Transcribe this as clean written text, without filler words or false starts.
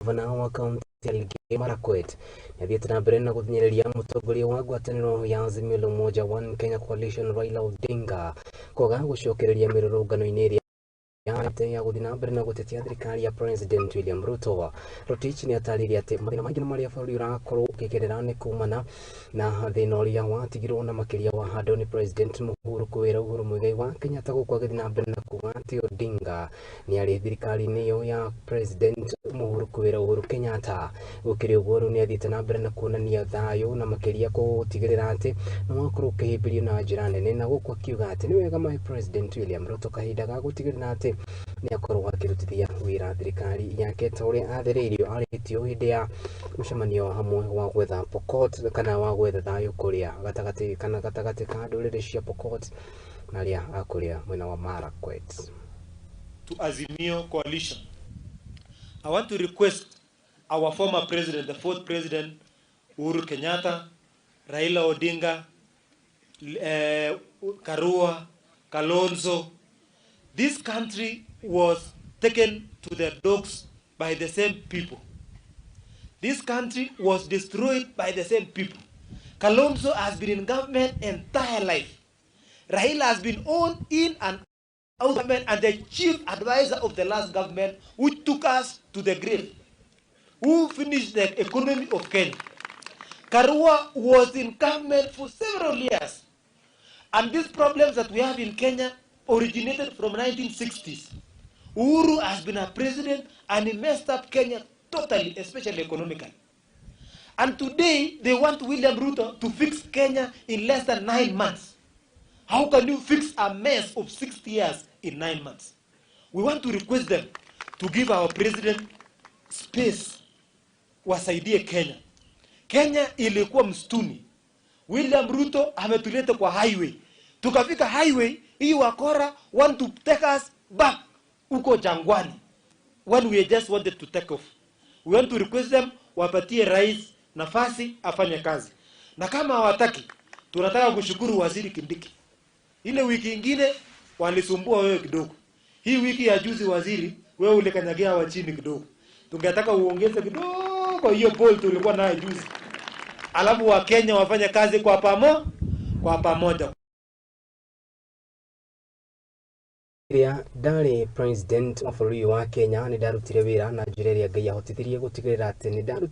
gavana wa kaunti ya Elgeyo Marakwet nĩathiĩte na mbere na gũthing'ĩrĩria mũtongoria wa ngwatanĩro ya Azmio la Umoja One Kenya Coalition Raila Odinga kwaga gũcokereria mĩrũrũngano-inĩ ĩrĩa ya gũthiĩ na mbere na gũtetia thirikari ya President William Ruto. Rotich nĩatarĩirie atĩ mathĩna maingĩ marĩa bũrũri ũrakorwo ũkĩgerera nĩ kumana na thĩna ũrĩa watigirwo na makĩria wa handũ nĩ President Mwigai wa Kenya ta gũkũ agĩthiĩ na mbere na kuuga atĩ Odinga nĩarĩ thirikari-inĩ ĩyo ya President Uhuru Kenyatta. Gũkĩrĩ ũguo rĩu nĩathiĩte na mbere na kuonania thayũ na makĩria gũtigĩrĩra atĩ nĩwakorwo ũkĩhĩmbĩrio na njĩra nene, na gũkũ akiuga atĩ nĩ wega mahe President William Ruto kahinda ga gũtigĩrĩra atĩ nĩakorwo akĩrutithia wĩra thirikari yake ta ũrĩa athĩrĩirio arĩtio hĩndĩ ya mũcemanio hamwe wa gwetha Pokot kana wa gwetha thayũ kũrĩa gatagatĩ ka ndũrĩrĩ cia Pokot na arĩa akũrĩa mwena wa Marakwet. To Azmio coalition, I want to request our former president, the fourth president, Uhuru Kenyatta, Raila Odinga, Karua, Kalonzo. This country was taken to the dogs by the same people. This country was destroyed by the same people. Kalonzo has been in government entire life. Raila has been on in and out of government and the chief advisor of the last government who took us to the grave, who finished the economy of Kenya. Karua was in government for several years. And these problems that we have in Kenya originated from 1960s. Uhuru has been a president and he messed up Kenya totally, especially economically. And today they want William Ruto to fix Kenya in less than 9 months. How can you fix a mess of 60 years in 9 months? We want to request them to give our president space wasaidie Kenya. Kenya ilikuwa msituni. William Ruto ametuleta kwa highway. Tukafika highway, hii wakora want to take us back uko jangwani when we just wanted to take off. We want to request them wapatie rais nafasi afanye kazi. Na kama hawataki, tunataka kushukuru waziri Kindiki. Ile wiki ingine walisumbua wewe kidogo. Hii wiki ya juzi waziri, wewe ulikanyagia wa chini kidogo. Tungetaka uongeze kidogo hiyo poll tulikuwa nayo juzi. Alafu wa Kenya wafanye kazi kwa pamoja. Iria darĩ president wa bũrũri wa Kenya nĩ ndarutire wĩra na njĩra ĩrĩa Ngai ahotithirie gũtigĩrĩra atĩ nĩ ndarutire